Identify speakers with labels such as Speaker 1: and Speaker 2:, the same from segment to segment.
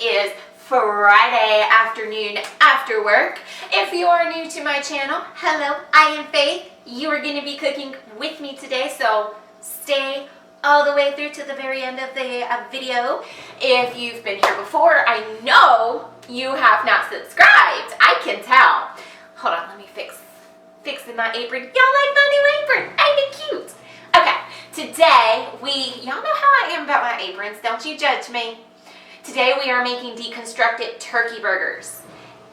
Speaker 1: It is Friday afternoon after work. If you are new to my channel, hello, I am Faith. You are going to be cooking with me today, so stay all the way through to the very end of the video. If you've been here before, I know you have not subscribed. I can tell. Hold on, let me fixing my apron. Y'all like my new apron? Ain't it cute? Okay, today y'all know how I am about my aprons. Don't you judge me. Today we are making deconstructed turkey burgers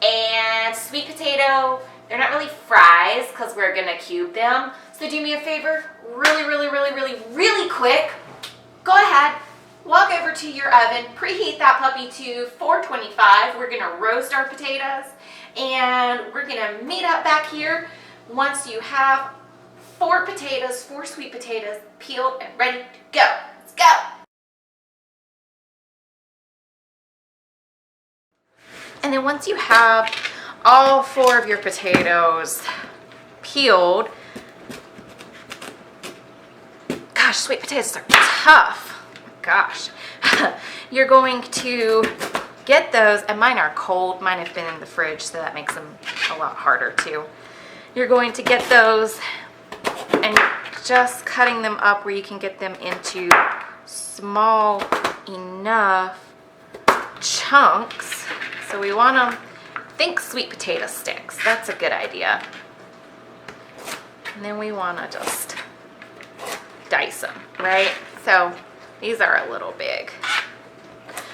Speaker 1: and sweet potato. They're not really fries because we're gonna cube them. So do me a favor, really quick. Go ahead, walk over to your oven, preheat that puppy to 425. We're gonna roast our potatoes and we're gonna meet up back here once you have four sweet potatoes peeled and ready to go. Let's go. And then once you have all four of your potatoes peeled, gosh, sweet potatoes are tough. Oh my gosh. You're going to get those, and mine are cold. Mine have been in the fridge, so that makes them a lot harder too. You're going to get those and just cutting them up where you can get them into small enough chunks. So we want to think sweet potato sticks. That's a good idea. And then we want to just dice them, right? So these are a little big.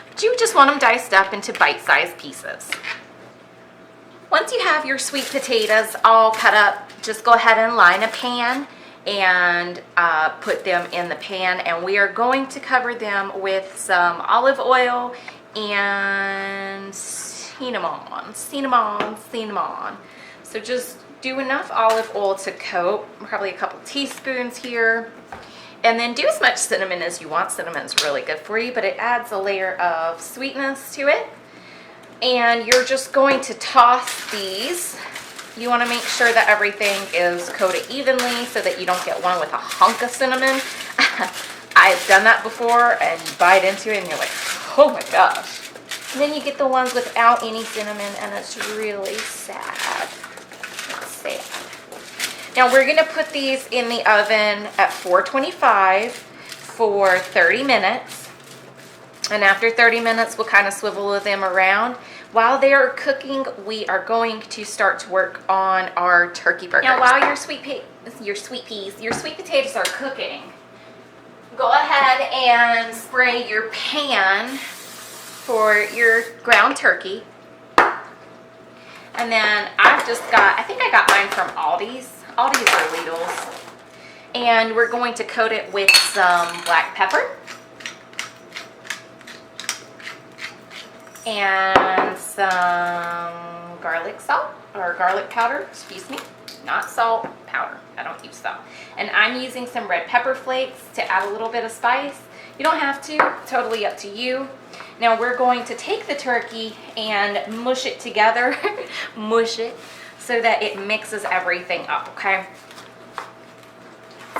Speaker 1: But you just want them diced up into bite-sized pieces. Once you have your sweet potatoes all cut up, just go ahead and line a pan and put them in the pan, and we are going to cover them with some olive oil and cinnamon. So just do enough olive oil to coat, probably a couple teaspoons here, and then do as much cinnamon as you want. Cinnamon's really good for you, but it adds a layer of sweetness to it. And you're just going to toss these. You want to make sure that everything is coated evenly so that you don't get one with a hunk of cinnamon. I've done that before, and you bite into it and you're like, oh my gosh. And then you get the ones without any cinnamon, and it's really sad. It's sad. Now we're going to put these in the oven at 425 for 30 minutes. And after 30 minutes, we'll kind of swivel them around. While they are cooking, we are going to start to work on our turkey burgers. Now, while your sweet potatoes are cooking, go ahead and spray your pan for your ground turkey. And then I think I got mine from Aldi's. Aldi's or Lidl's. And we're going to coat it with some black pepper. And some garlic salt, or garlic powder, excuse me, not salt, powder. I don't use salt. And I'm using some red pepper flakes to add a little bit of spice. You don't have to, totally up to you. Now we're going to take the turkey and mush it together, mush it, so that it mixes everything up, okay?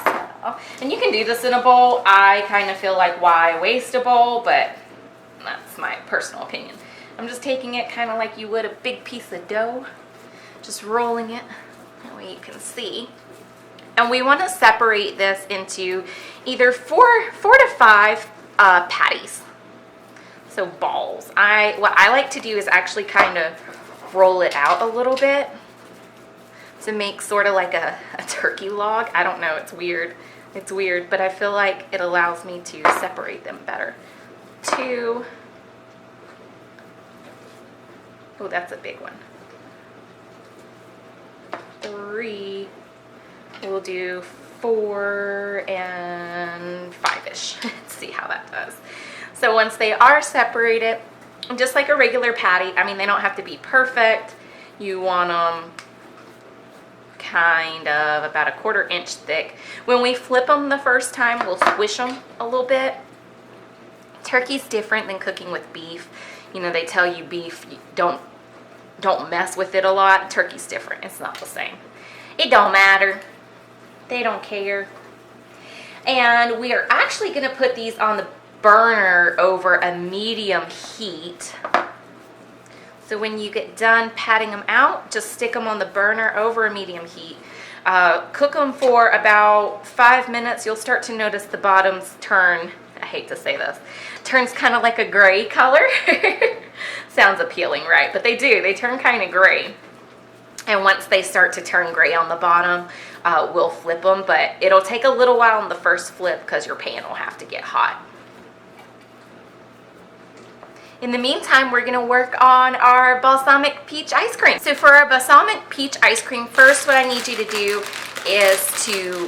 Speaker 1: So, and you can do this in a bowl. I kind of feel like, why waste a bowl, but that's my personal opinion. I'm just taking it kind of like you would a big piece of dough, just rolling it that way you can see. And we want to separate this into either four to five patties, so balls. What I like to do is actually kind of roll it out a little bit to make sort of like a turkey log. I don't know, it's weird, but I feel like it allows me to separate them better. 2. Oh, that's a big one. 3. We'll do 4 and 5-ish. Let's see how that does. So once they are separated, just like a regular patty, I mean, they don't have to be perfect. You want them kind of about a 1/4 inch thick. When we flip them the first time, we'll squish them a little bit. Turkey's different than cooking with beef. You know, they tell you beef, you don't mess with it a lot. Turkey's different. It's not the same. It don't matter. They don't care. And we are actually going to put these on the burner over a medium heat. So when you get done patting them out, just stick them on the burner over a medium heat. Cook them for about 5 minutes. You'll start to notice the bottoms turn, I hate to say this, turns kind of like a gray color. Sounds appealing, right? But they do. They turn kind of gray. And once they start to turn gray on the bottom, we'll flip them. But it'll take a little while on the first flip because your pan will have to get hot. In the meantime, we're gonna work on our balsamic peach ice cream. So for our balsamic peach ice cream, first what I need you to do is to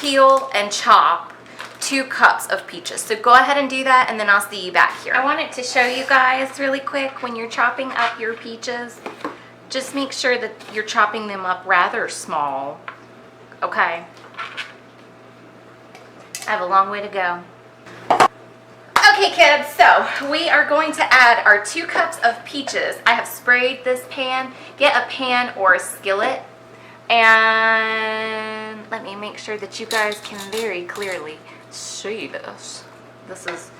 Speaker 1: peel and chop 2 cups of peaches. So go ahead and do that, and then I'll see you back here. I wanted to show you guys really quick, when you're chopping up your peaches, just make sure that you're chopping them up rather small, okay? I have a long way to go. Okay kids, so we are going to add our 2 cups of peaches. I have sprayed this pan. Get a pan or a skillet, and let me make sure that you guys can very clearly see this. This is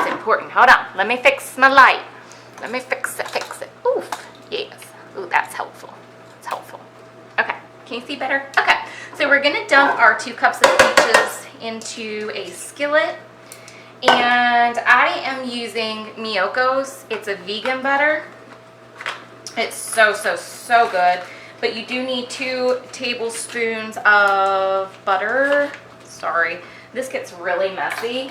Speaker 1: important. Hold on, let me fix my light. Let me fix it. Oof, yes. Ooh, that's helpful. It's helpful. Okay, can you see better? Okay, so we're gonna dump our 2 cups of peaches into a skillet. And I am using Miyoko's. It's a vegan butter. It's so good. But you do need 2 tablespoons of butter. Sorry, this gets really messy.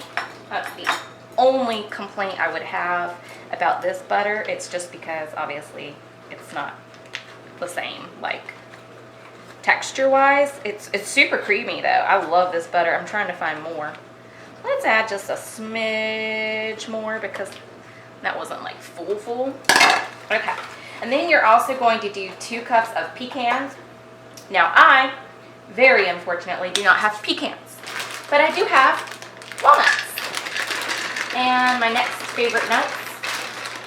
Speaker 1: That's the only complaint I would have about this butter. It's just because obviously it's not the same, like texture wise. It's super creamy though. I love this butter. I'm trying to find more. Let's add just a smidge more because that wasn't like full. Okay, and then you're also going to do 2 cups of pecans. Now I, very unfortunately, do not have pecans, but I do have walnuts. And my next favorite nuts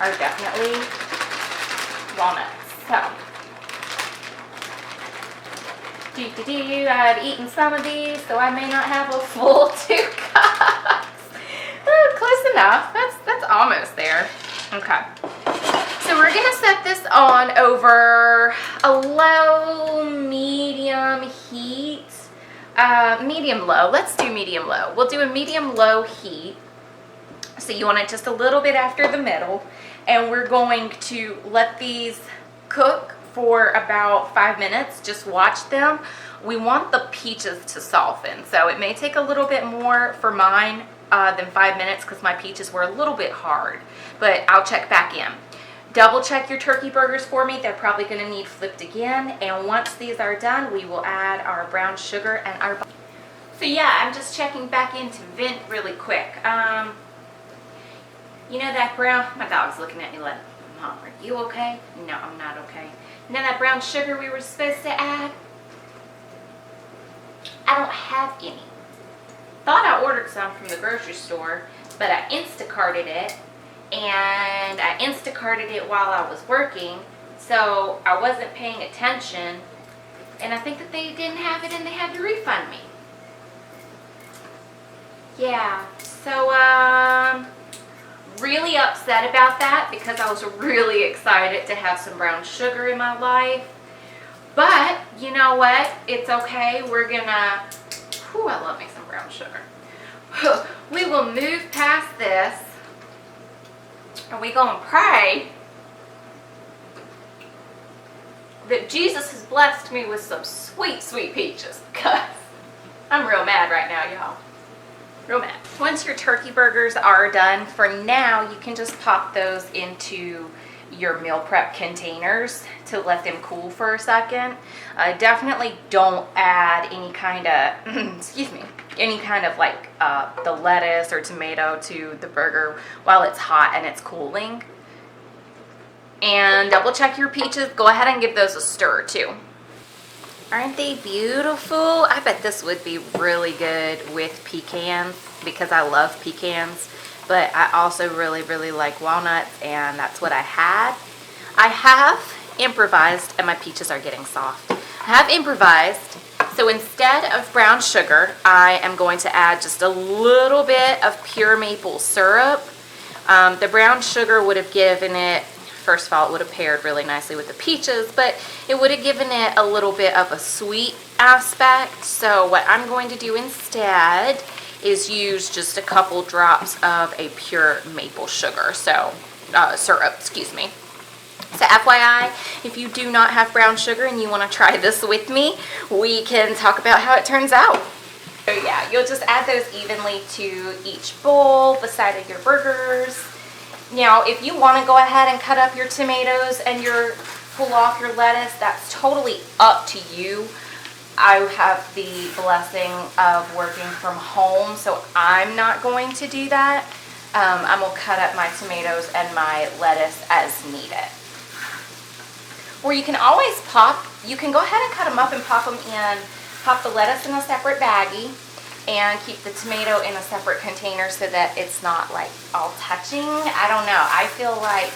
Speaker 1: are definitely walnuts. So, I've eaten some of these, so I may not have a full 2 cups. Close enough. That's almost there. Okay. So we're gonna set this on over a low, medium heat. Medium low. Let's do medium low. We'll do a medium low heat. So you want it just a little bit after the middle, and we're going to let these cook for about 5 minutes. Just watch them. We want the peaches to soften, so it may take a little bit more for mine than 5 minutes because my peaches were a little bit hard, but I'll check back in. Double check your turkey burgers for me. They're probably going to need flipped again, and once these are done, we will add our brown sugar and our... So yeah, I'm just checking back in to vent really quick. You know that brown... My dog's looking at me like, Mom, are you okay? No, I'm not okay. You know that brown sugar we were supposed to add? I don't have any. Thought I ordered some from the grocery store, but I Instacarted it, and I Instacarted it while I was working, so I wasn't paying attention, and I think that they didn't have it and they had to refund me. Yeah, so really upset about that because I was really excited to have some brown sugar in my life. But you know what? It's okay. We're gonna, whew, I love me some brown sugar. We will move past this, and we gonna pray that Jesus has blessed me with some sweet, sweet peaches, because I'm real mad right now, y'all. Real mad. Once your turkey burgers are done, for now, you can just pop those into your meal prep containers to let them cool for a second. Definitely don't add any kind of, excuse me, any kind of like the lettuce or tomato to the burger while it's hot and it's cooling. And double check your peaches. Go ahead and give those a stir too. Aren't they beautiful? I bet this would be really good with pecans because I love pecans, but I also really, really like walnuts, and that's what I had. I have improvised, and my peaches are getting soft. I have improvised So instead of brown sugar, I am going to add just a little bit of pure maple syrup. The brown sugar would have given it, first of all, it would have paired really nicely with the peaches, but it would have given it a little bit of a sweet aspect. So what I'm going to do instead is use just a couple drops of a pure maple sugar, so syrup, excuse me. So FYI, if you do not have brown sugar and you want to try this with me, we can talk about how it turns out. So yeah, you'll just add those evenly to each bowl, the side of your burgers. Now, if you want to go ahead and cut up your tomatoes and pull off your lettuce, that's totally up to you. I have the blessing of working from home, so I'm not going to do that. I'm going to cut up my tomatoes and my lettuce as needed. Or you can always you can go ahead and cut them up and pop the lettuce in a separate baggie and keep the tomato in a separate container so that it's not like all touching. I don't know. I feel like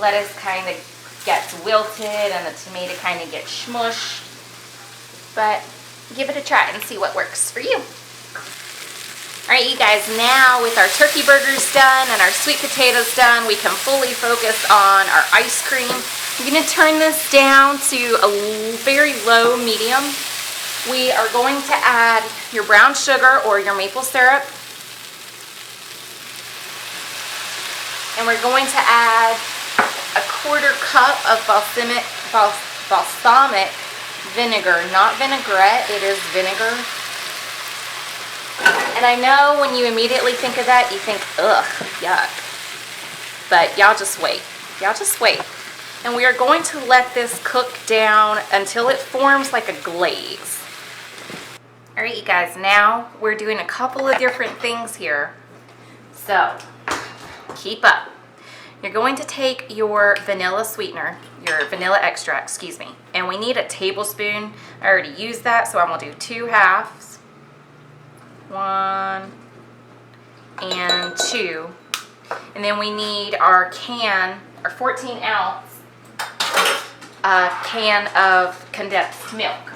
Speaker 1: lettuce kind of gets wilted and the tomato kind of gets smushed. But give it a try and see what works for you. Alright, you guys, now with our turkey burgers done and our sweet potatoes done, we can fully focus on our ice cream. I'm going to turn this down to a very low medium. We are going to add your brown sugar or your maple syrup. And we're going to add a 1/4 cup of balsamic vinegar, not vinaigrette, it is vinegar. And I know when you immediately think of that, you think, ugh, yuck. But y'all just wait. Y'all just wait. And we are going to let this cook down until it forms like a glaze. All right, you guys, now we're doing a couple of different things here. So, keep up. You're going to take your vanilla sweetener, your vanilla extract, excuse me, and we need a tablespoon. I already used that, so I'm going to do 2 halves. 1 and 2. And then we need our can, our 14-ounce can of condensed milk.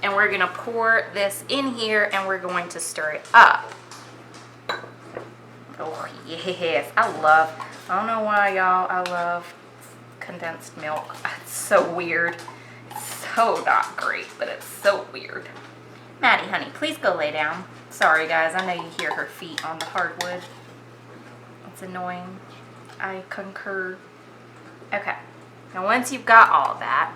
Speaker 1: And we're going to pour this in here and we're going to stir it up. Oh yes, I don't know why y'all, I love condensed milk. It's so weird. It's so not great, but it's so weird. Maddie, honey, please go lay down. Sorry guys, I know you hear her feet on the hardwood. It's annoying. I concur. Okay, now once you've got all that,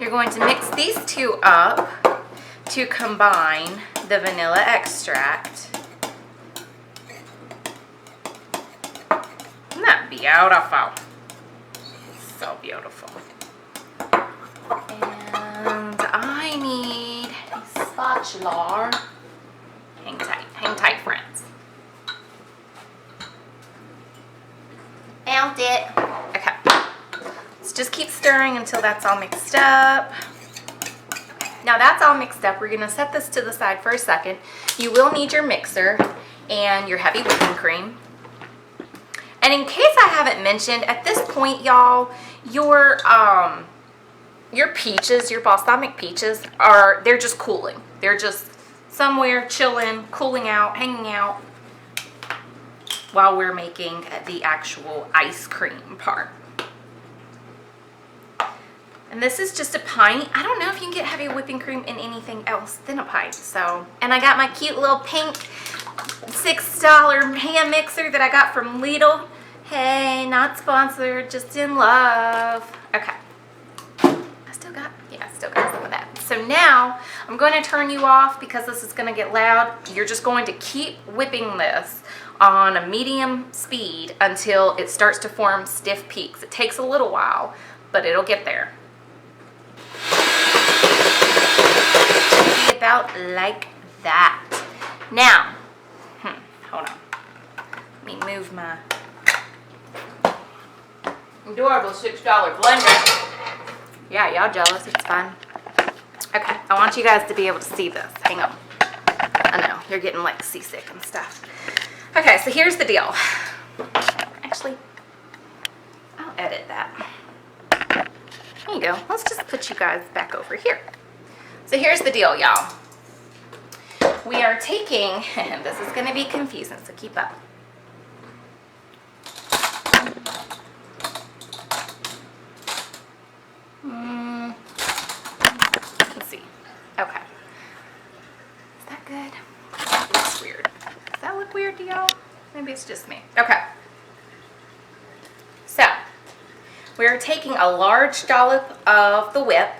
Speaker 1: you're going to mix these two up to combine the vanilla extract. Isn't that beautiful? So beautiful. And I need a spatula. Hang tight, friends. Found it. Okay. Let's just keep stirring until that's all mixed up. Now that's all mixed up. We're going to set this to the side for a second. You will need your mixer and your heavy whipping cream. And in case I haven't mentioned, at this point, y'all, your peaches, your balsamic peaches, they're just cooling. They're just somewhere chilling, cooling out, hanging out while we're making the actual ice cream part. And this is just a pint. I don't know if you can get heavy whipping cream in anything else than a pint. So, and I got my cute little pink $6 hand mixer that I got from Lidl. Hey, not sponsored, just in love. Okay. I still got some of that. So now I'm going to turn you off because this is going to get loud. You're just going to keep whipping this on a medium speed until it starts to form stiff peaks. It takes a little while, but it'll get there. Be about like that. Now, hold on. Let me move my adorable $6 blender. Yeah, y'all jealous. It's fine. Okay, I want you guys to be able to see this. Hang on. I know, you're getting like seasick and stuff. Okay, so here's the deal. Actually, I'll edit that. There you go. Let's just put you guys back over here. So here's the deal, y'all. We are taking, and this is going to be confusing, so keep up. Let's see. Okay. Is that good? That looks weird. Does that look weird to y'all? Maybe it's just me. Okay. So, we're taking a large dollop of the whip,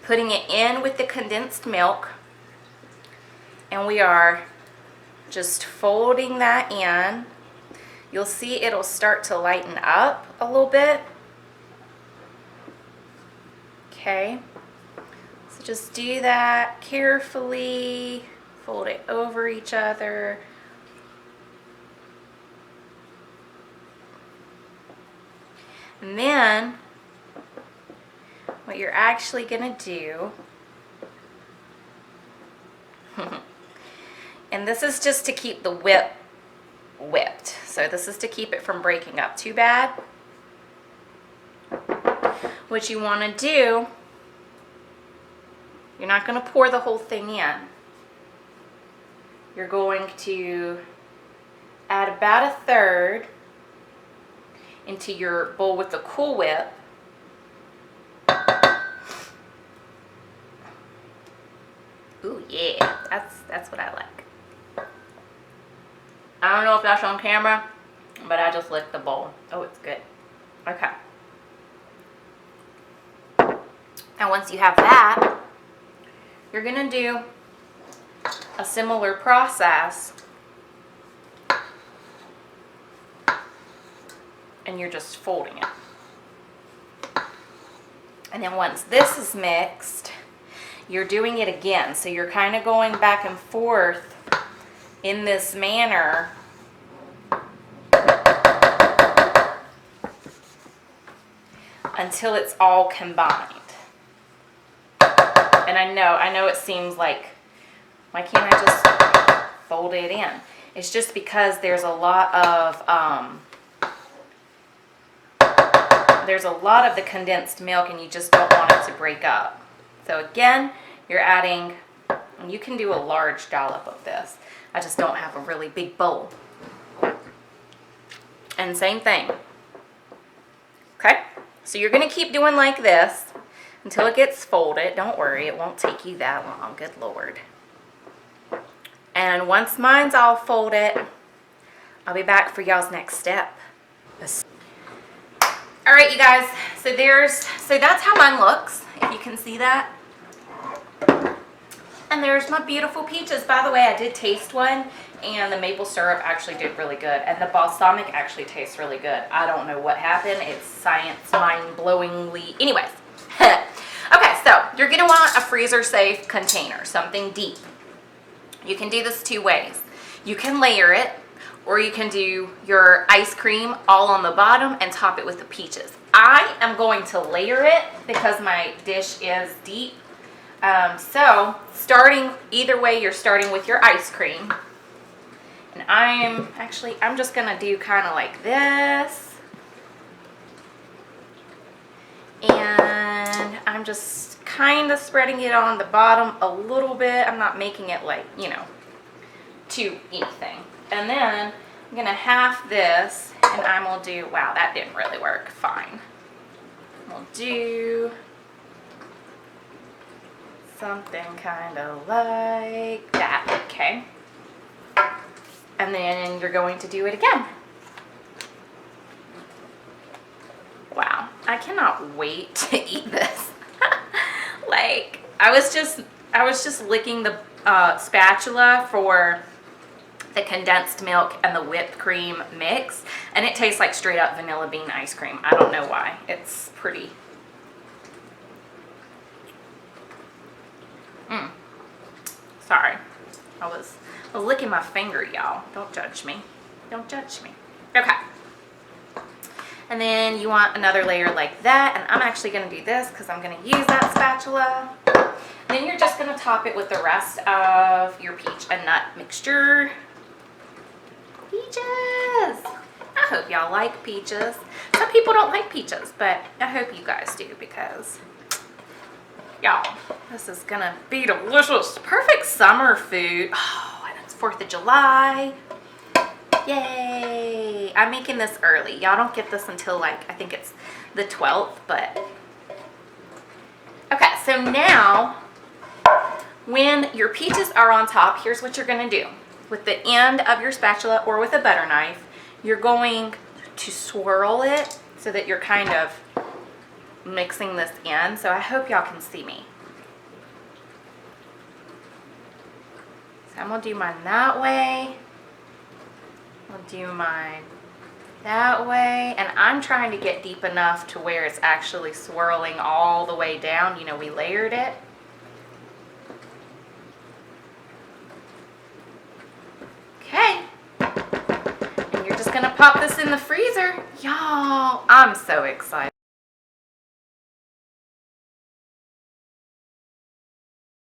Speaker 1: putting it in with the condensed milk, and we are just folding that in. You'll see it'll start to lighten up a little bit. Okay, so just do that carefully, fold it over each other. And then what you're actually gonna do, and this is just to keep the whip whipped. So this is to keep it from breaking up too bad. What you want to do, you're not going to pour the whole thing in. You're going to add about 1/3 into your bowl with the Cool Whip. Ooh yeah, that's what I like. I don't know if that's on camera, but I just licked the bowl. Oh, it's good. Okay. Now once you have that, you're gonna do a similar process, and you're just folding it. And then once this is mixed, you're doing it again. So you're kind of going back and forth in this manner until it's all combined. And I know it seems like, why can't I just fold it in? It's just because there's a lot of the condensed milk, and you just don't want it to break up. So again, you're adding, and you can do a large dollop of this. I just don't have a really big bowl. And same thing. Okay? So you're gonna keep doing like this until it gets folded. Don't worry, it won't take you that long. Good Lord. And once mine's all folded, I'll be back for y'all's next step. All right, you guys. So that's how mine looks, if you can see that. And there's my beautiful peaches. By the way, I did taste one, and the maple syrup actually did really good, and the balsamic actually tastes really good. I don't know what happened. It's science, mind-blowingly. Anyways. Okay, so you're gonna want a freezer-safe container, something deep. You can do this 2 ways. You can layer it, or you can do your ice cream all on the bottom and top it with the peaches. I am going to layer it because my dish is deep. So starting either way, you're starting with your ice cream. And I'm just gonna do kind of like this. And I'm just kind of spreading it on the bottom a little bit. I'm not making it like, too anything. And then I'm gonna half this, and I'm gonna do, wow, that didn't really work. Fine. We'll do something kind of like that, okay? And then you're going to do it again. Wow, I cannot wait to eat this. Like, I was just licking the spatula for the condensed milk and the whipped cream mix, and it tastes like straight up vanilla bean ice cream. I don't know why. It's pretty. Sorry, I was licking my finger, y'all. Don't judge me. Don't judge me. Okay. And then you want another layer like that, and I'm actually going to do this because I'm going to use that spatula. And then you're just going to top it with the rest of your peach and nut mixture. Peaches!
Speaker 2: hope y'all like peaches. Some people don't like peaches, but I hope you guys do because, y'all, this is gonna be delicious. Perfect summer food. Oh, and it's 4th of July. Yay. I'm making this early. Y'all don't get this until like, I think it's the 12th, but. Okay, so now, when your peaches are on top, here's what you're gonna do. With the end of your spatula or with a butter knife, you're going to swirl it so that you're kind of mixing this in. So I hope y'all can see me. So I'm gonna do mine that way. I'll do mine that way. And I'm trying to get deep enough to where it's actually swirling all the way down. You know, we layered it. Okay. And you're just gonna pop this in the freezer. Y'all, I'm so excited.